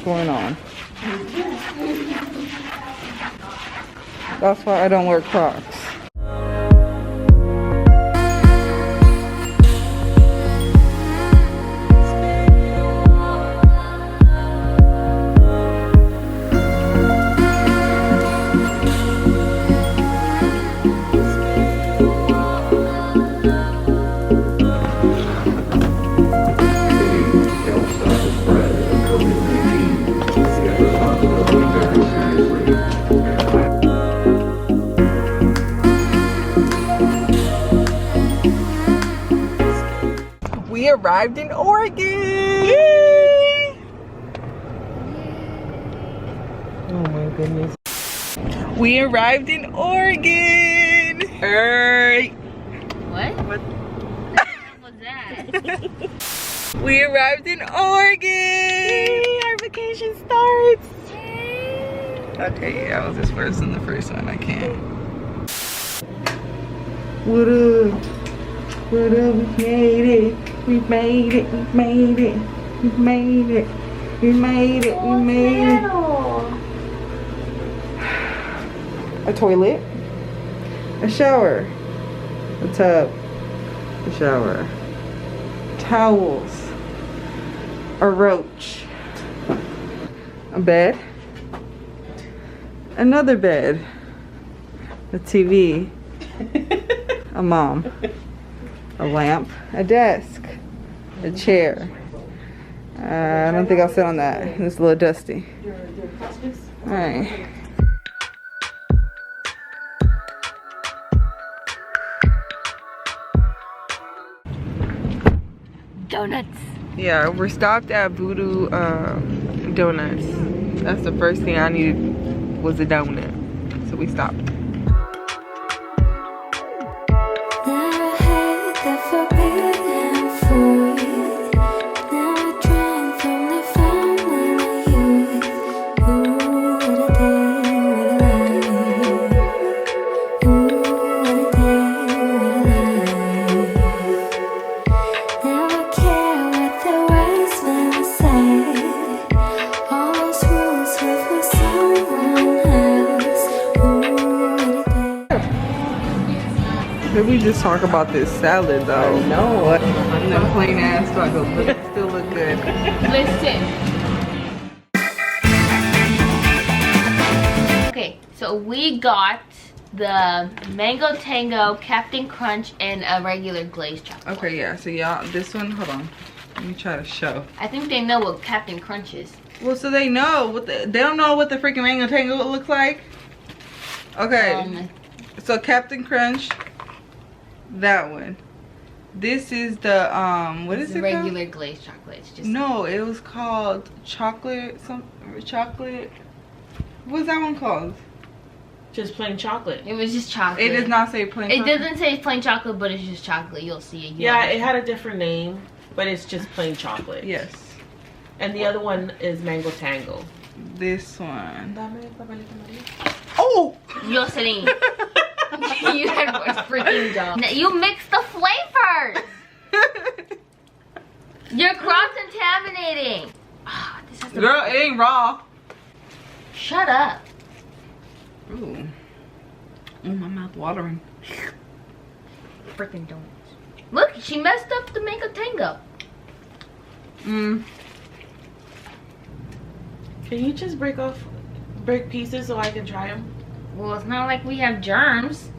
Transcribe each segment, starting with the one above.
going on. That's why I don't wear Crocs. We arrived in Oregon! Yay! Oh my goodness. We arrived in Oregon! What? What was that? We arrived in Oregon! Yay, our vacation starts! Okay, yeah, I was just first in the first one. I can't. What up? What up? We made it. We made it. We made it. We made it. We made it. We made it. A toilet. A shower. A tub. A shower. Towels. A roach. A bed. Another bed. A TV. A mom. A lamp. A desk. A chair. I don't think I'll sit on that. It's a little dusty. Alright. Donuts. Yeah, we're stopped at Voodoo Donuts. That's the first thing I needed was a donut. So we stopped. Did we just talk about this salad though? No. And the plain ass struggle, but it still look good. Listen. Okay, so we got the Mango Tango, Captain Crunch, and a regular glazed chocolate. Okay, yeah, so y'all, this one, hold on. Let me try to show. I think they know what Captain Crunch is. Well, so they know what they don't know what the freaking Mango Tango looks like? Okay, so Captain Crunch, that one. This is the, what is it called? Regular glazed chocolate. It's just no, it was called chocolate, chocolate. What's that one called? Just plain chocolate. It was just chocolate. It does not say plain chocolate. It doesn't say plain chocolate, but it's just chocolate. You'll see it. Yeah, it had a different name, but it's just plain chocolate. Yes. And the other one is Mango Tango. This one. Oh! Jocelyn. You are freaking dumb. You mixed the flavors. You're cross-contaminating. Oh, this has Girl, it ain't raw. Shut up. Ooh. Oh, my mouth watering. Freaking donuts. Look, she messed up the Mango Tango. Can you just break pieces so I can try them? Well, it's not like we have germs.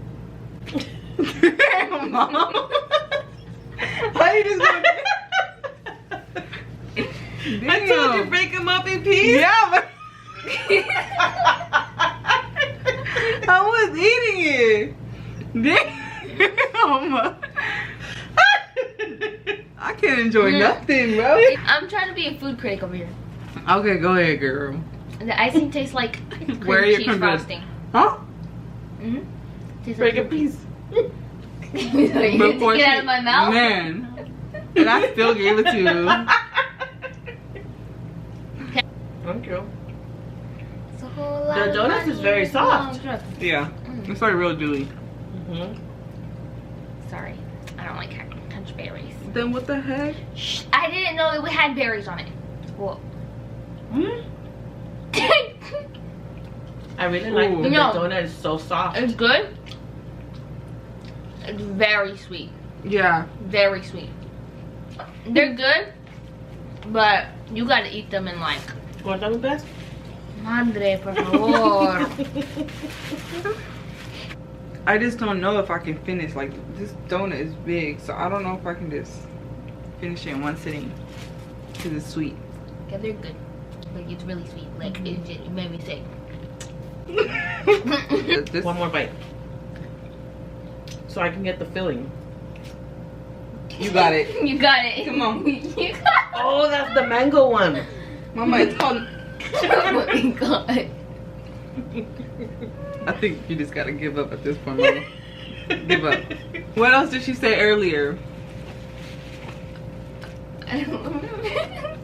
Damn, Mom. How you just gonna Damn. I told you break them up in pieces. Yeah, but I was eating it. Damn. I can't enjoy nothing, bro. I'm trying to be a food critic over here. Okay, go ahead, girl. The icing tastes like Where are cream you cheese coming? frosting. Huh? Tastes Break a like piece. you take it out of my mouth? Man. And I still gave it to you. Thank you. It's a whole lot The of donuts is money, very it's a long soft. trip. Yeah. It's like real dewy. Sorry, I don't like crunch berries. Then what the heck? Shh, I didn't know it had berries on it. Whoa. I really like Ooh. the No. donut. It's so soft. It's good. It's very sweet. Yeah. Very sweet. They're good, but you gotta eat them in like. Want them best? Madre, por favor. I just don't know if I can finish. Like, this donut is big, so I don't know if I can just finish it in one sitting. Because it's sweet. Yeah, they're good. Like, it's really sweet. Like, it made me sick. This, One more bite. So I can get the filling. you got it. You got it. Come on. You got it. Oh, that's the mango one. Mama, it's called... Oh my god. I think you just gotta give up at this point, Mama. Give up. What else did she say earlier? I don't remember.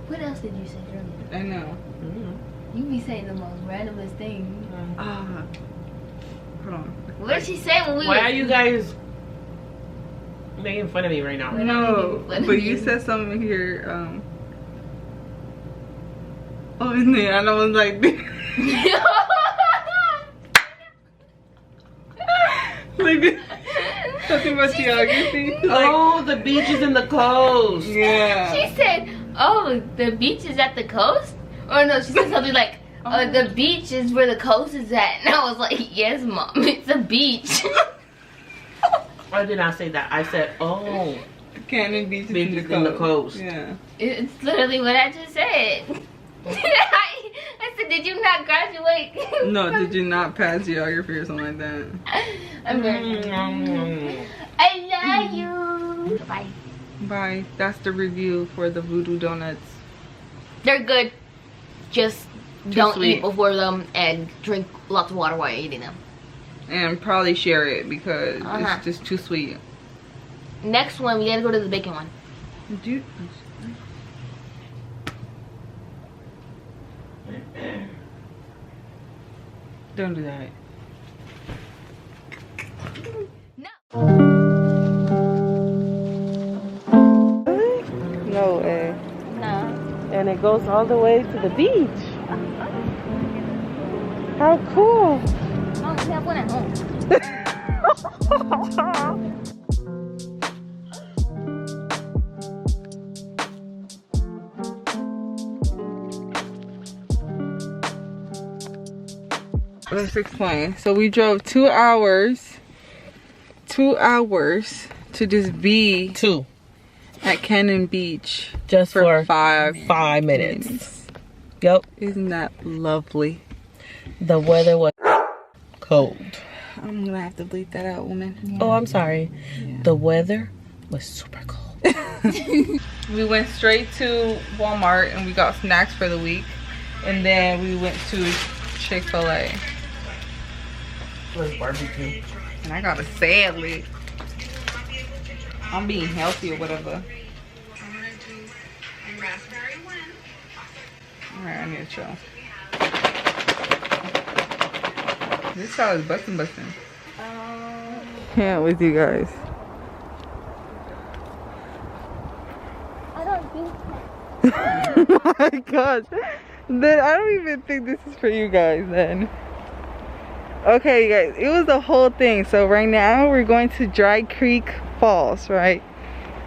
What else did you say earlier? I know. You be saying the most randomest thing. Hold on. What did she say when we Why were- are you guys making fun of me right now? No, but you said something here. Oh, in there, and I was like, like something about geography. Like, Oh, the beach is in the coast. yeah. She said, oh, the beach is at the coast? Or no, she said something like, the beach is where the coast is at. And I was like, yes, Mom, it's a beach. I did not say that. I said, oh, Cannon Beach is beach in is the in the coast. coast. Yeah. It's literally what I just said. I said, did you not graduate? No, did you not pass geography or something like that? I'm very I love you. Bye. Bye. That's the review for the Voodoo Donuts. They're good. Just don't sweet. eat before them and drink lots of water while you're eating them. And probably share it because Uh-huh. it's just too sweet. Next one, we gotta go to the bacon one. Dude. Don't do that. No. No way. No. And it goes all the way to the beach. How cool. Mom, we have one at home. Let's explain. So we drove 2 hours. 2 hours to just be Two. at Cannon Beach Just for for 5 minutes. Yep. Isn't that lovely? The weather was cold. I'm gonna have to bleep that out, woman. Oh, I'm sorry. The weather was super cold. We went straight to Walmart and we got snacks for the week. And then we went to Chick-fil-A. It was barbecue. And I got a salad. I'm being healthy or whatever. Alright, I need to chill. This child is busting. Can't with you guys. I don't think Oh my gosh. Then I don't even think this is for you guys then. Okay, you guys, it was the whole thing. So right now we're going to Dry Creek Falls, right?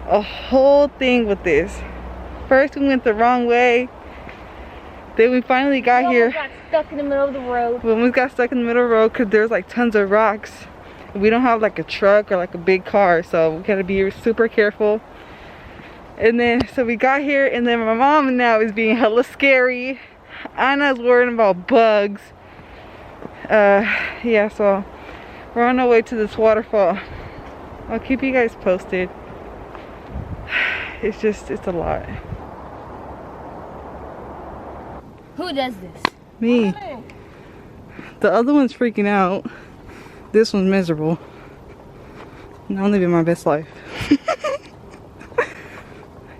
A whole thing with this. First we went the wrong way. Then we finally got here. got stuck in the middle of the road. We almost got stuck in the middle of the road because there's like tons of rocks. We don't have like a truck or like a big car, so we gotta be super careful. And then so we got here, and then my mom now is being hella scary. Anna's worrying about bugs. Yeah, so we're on our way to this waterfall. I'll keep you guys posted. It's a lot. Who does this? Me. The other one's freaking out. This one's miserable. And I'm living my best life.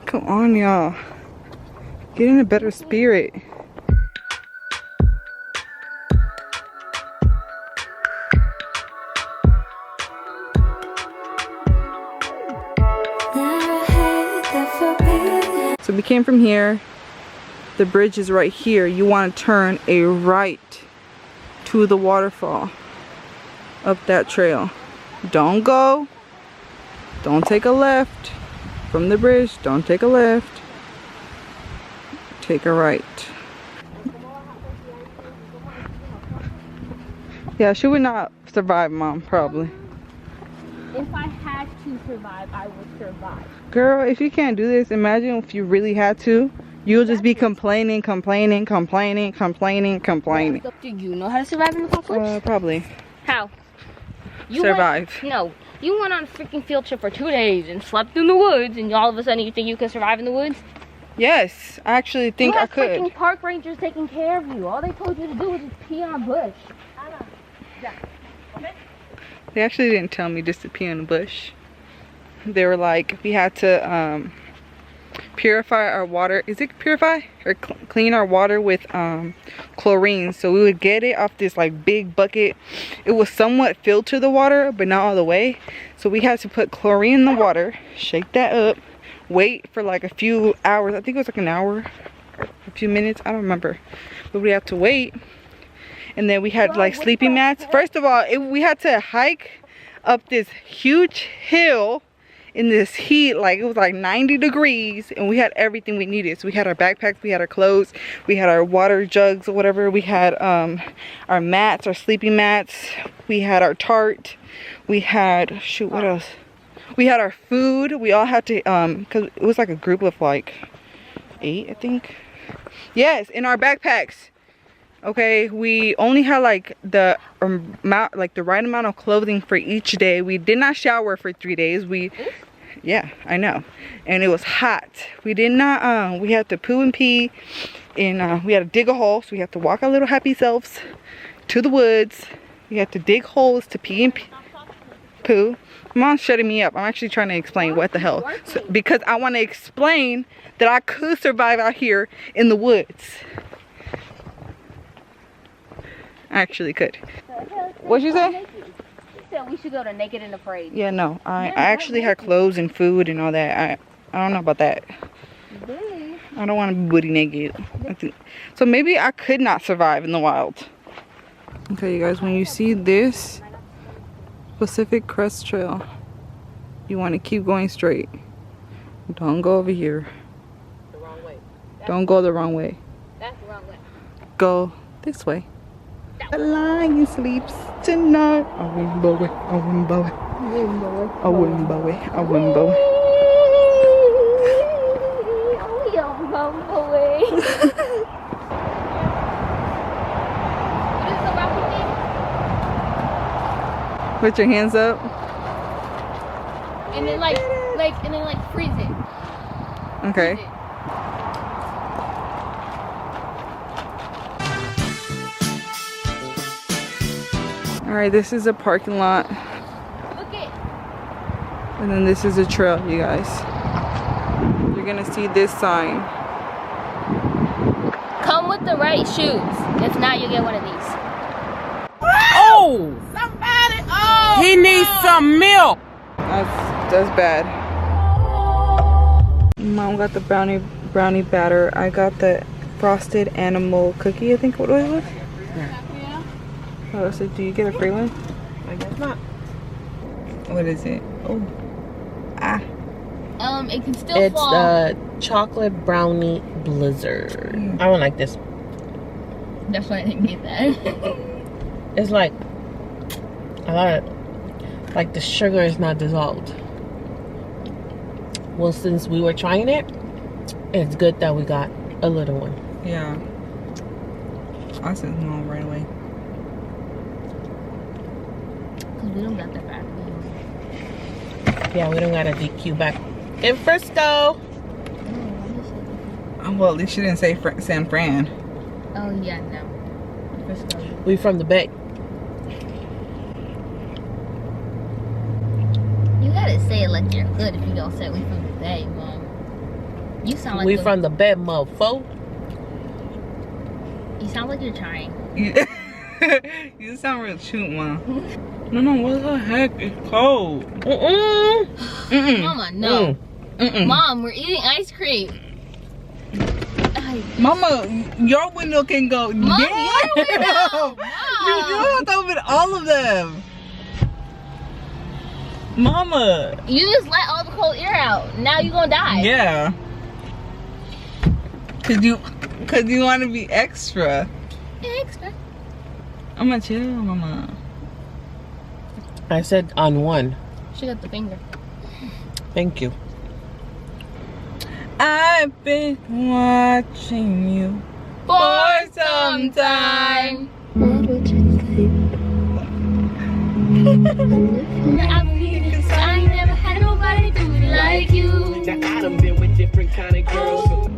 Come on, y'all. Get in a better spirit. So we came from here. The bridge is right here. You want to turn a right to the waterfall up that trail. Don't go. Don't take a left from the bridge. Don't take a left. Take a right. Yeah, she would not survive, Mom, probably. If I had to survive, I would survive. Girl, if you can't do this, imagine if you really had to. You'll just be complaining. Do you know how to survive in the apocalypse? Probably. How? Survive. No. You went on a freaking field trip for 2 days and slept in the woods, and all of a sudden you think you can survive in the woods? Yes, I actually think I could. You have freaking park rangers taking care of you. All they told you to do was just pee on a bush. They actually didn't tell me just to pee in the bush. They were like, we had to purify our water. Is it purify? Or clean our water with chlorine. So we would get it off this like big bucket. It was somewhat filtered the water, but not all the way. So we had to put chlorine in the water, shake that up, wait for like a few hours. I think it was like an hour, a few minutes. I don't remember. But we had to wait. And then we had like sleeping mats. First of all, we had to hike up this huge hill in this heat. Like it was like 90 degrees, and we had everything we needed. So we had our backpacks, we had our clothes, we had our water jugs or whatever. We had our mats, our sleeping mats. We had our tarp. We had, shoot, what else? We had our food. We all had to, cause it was like a group of like 8, I think. Yes, in our backpacks. Okay, we only had like the amount, like the right amount of clothing for each day. We did not shower for 3 days. Yeah, I know, and it was hot. We did not. We had to poo and pee, and we had to dig a hole. So we had to walk our little happy selves to the woods. We had to dig holes to pee and poo. Mom's shutting me up. I'm actually trying to explain what the hell, because I want to explain that I could survive out here in the woods. I actually could. What'd you say? She said we should go to Naked and Afraid. Yeah, no. I actually had clothes and food and all that. I don't know about that. Really? I don't want to be booty naked. So maybe I could not survive in the wild. Okay, you guys, when you see this Pacific Crest Trail, you want to keep going straight. Don't go over here. The wrong way. Don't go the wrong way. That's the wrong way. Go this way. The lion sleeps tonight. A wimbo, a wimbo, a wimbo, a wimbo. Put your hands up. And then like freeze it. Okay. Freeze it. Alright, this is a parking lot. Look it. And then this is a trail, you guys. You're gonna see this sign. Come with the right shoes. If not, you'll get one of these. Oh! Somebody! Oh! He needs some milk! That's bad. Mom got the brownie batter. I got the frosted animal cookie, I think what it was. Oh, so do you get a free one? I guess not. What is it? Oh. Ah. It can still It's fall. the chocolate brownie blizzard. I don't like this. That's why I didn't get that. It's like a lot of, like the sugar is not dissolved. Well, since we were trying it, it's good that we got a little one. Yeah. I sent Mom right away. Because we don't got the back. Yeah, we don't got a DQ back in Frisco. Oh, well, at least she didn't say San Fran. Oh, yeah, no. Frisco. We from the Bay. You gotta say it like you're good if you don't say we from the Bay, Mom. You sound like We from the Bay, mofo. You sound like you're trying. You sound real cute, Mom. No, what the heck? It's cold. Mama, no. Mom, we're eating ice cream. Mama, your window can go. Mom, Damn. your window. You have to open all of them. Mama. You just let all the cold air out. Now you gonna die. Yeah. Cause you want to be extra. Extra. I'm gonna chill, Mama. I said on one. She got the finger. Thank you. I've been watching you For some time. I never had nobody do it like you. I done been with different kind of girls.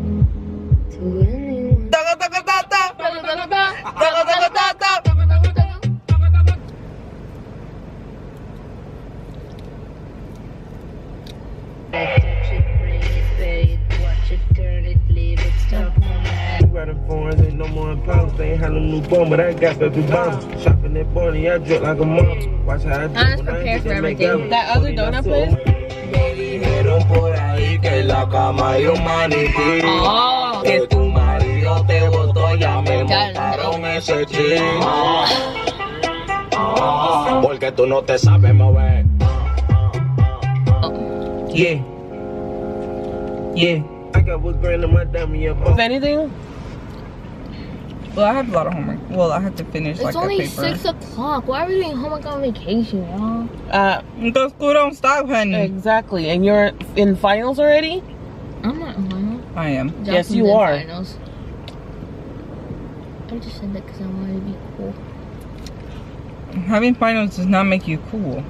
Ain't no more problems. They ain't had no new bum, but I got the two bombs. Shopping that Barney, I drip like a mom. Watch how I drip. I'm just prepared for everything. That other donut place? Oh. Porque tú no te sabes mover. Yeah. Yeah. I got what grand in my dummy up. If anything, Well, I have a lot of homework. Well, I have to finish It's like a only paper. 6 o'clock. Why are we doing homework on vacation, y'all? Because school don't stop, honey. exactly. And you're in finals already? I'm not in finals. I am. Yes, you Justin's in are. Finals. I just said that because I wanted to be cool. Having finals does not make you cool.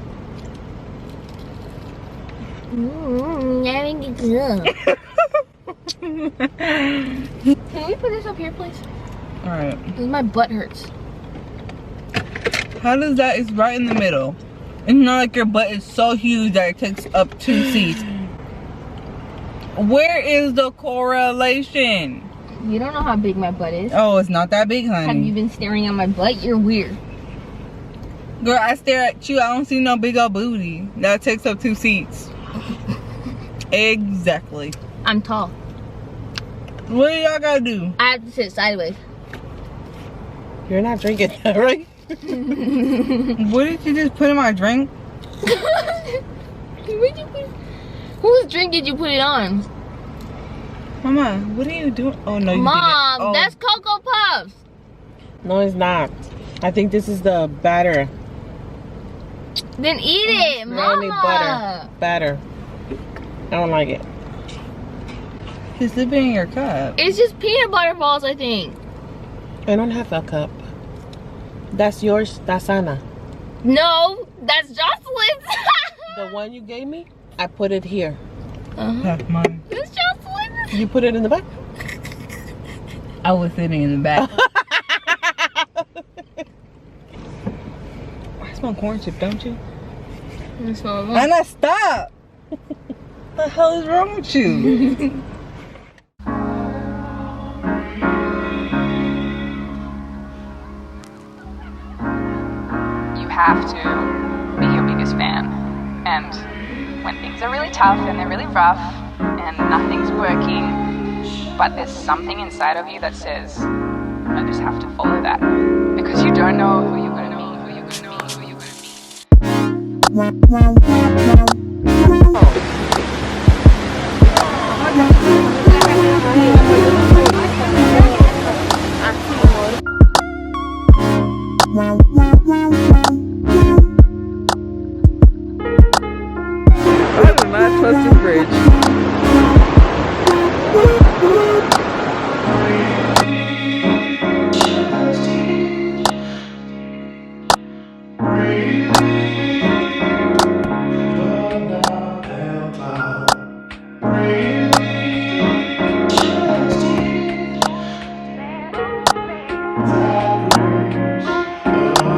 Having good. Can we put this up here, please? Alright. Because my butt hurts. How does that? It's right in the middle. It's not like your butt is so huge that it takes up 2 seats. Where is the correlation? You don't know how big my butt is. Oh, it's not that big, honey. Have you been staring at my butt? You're weird. Girl, I stare at you. I don't see no big old booty. That takes up 2 seats. Exactly. I'm tall. What do y'all gotta do? I have to sit sideways. You're not drinking that, right? What did you just put in my drink? Where'd you put? Whose drink did you put it on? Mama, what are you doing? Oh, no, you Mom, didn't. Oh. that's Cocoa Puffs. No, it's not. I think this is the batter. Then eat it, Brownie Mama. Batter. I don't like it. It's slipping in your cup. It's just peanut butter balls, I think. I don't have a cup. That's yours. That's Anna. No, that's Jocelyn's. The one you gave me, I put it here. That's mine. That's Jocelyn's. You put it in the back? I was sitting in the back. I smell corn chip, don't you? Anna, stop! What the hell is wrong with you? You have to be your biggest fan. And when things are really tough and they're really rough and nothing's working, but there's something inside of you that says, I just have to follow that. Because you don't know who you're gonna meet, who you're gonna meet, who you're gonna I do not trust this bridge.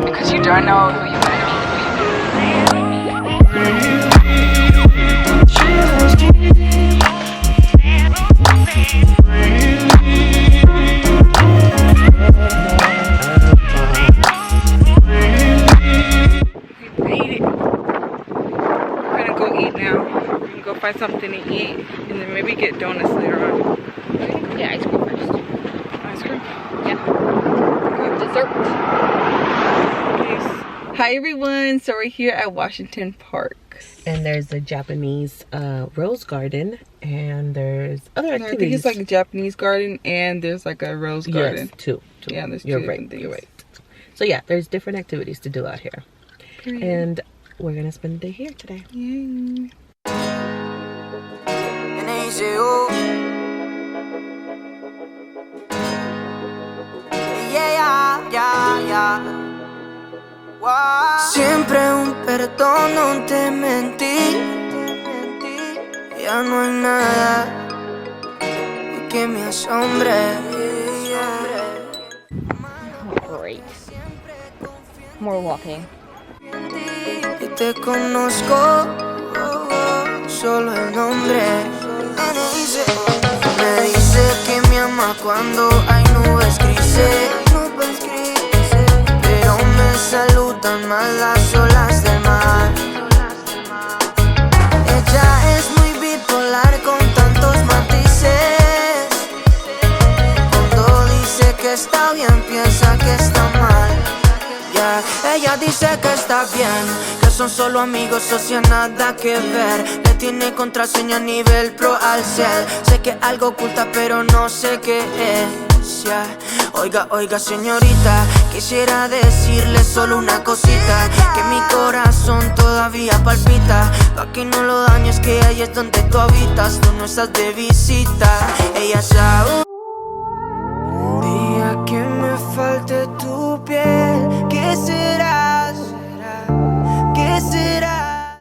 because you don't know who you're gonna meet, who you're gonna meet. Find something to eat and then maybe get donuts later on. Yeah, ice cream first. Ice cream? Yeah. Dessert. Hi everyone, so we're here at Washington Park. And there's a Japanese rose garden, and there's other activities. I think it's like a Japanese garden, and there's like a rose garden. Yes, two. Yeah, there's You're two right. different things. You're right. So yeah, there's different activities to do out here. Period. And we're gonna spend the day here today. Yay. Siempre un perdón, no te mentí. Ya no hay nada que me asombre. Great. More walking. Y te conozco, solo el nombre. Me dice que me ama cuando hay nubes grises. Pero me saludan más las olas del mar. Ella es muy bipolar con tantos matices. Cuando dice que está bien, piensa que está mal. Ella dice que está bien, que son solo amigos, socia, nada que ver. Le tiene contraseña a nivel pro al ser. Sé que algo oculta pero no sé qué es, yeah. Oiga, oiga señorita, quisiera decirle solo una cosita. Que mi corazón todavía palpita. Pa' que no lo dañes, que ahí es donde tú habitas. Tú no estás de visita. Ella sabe.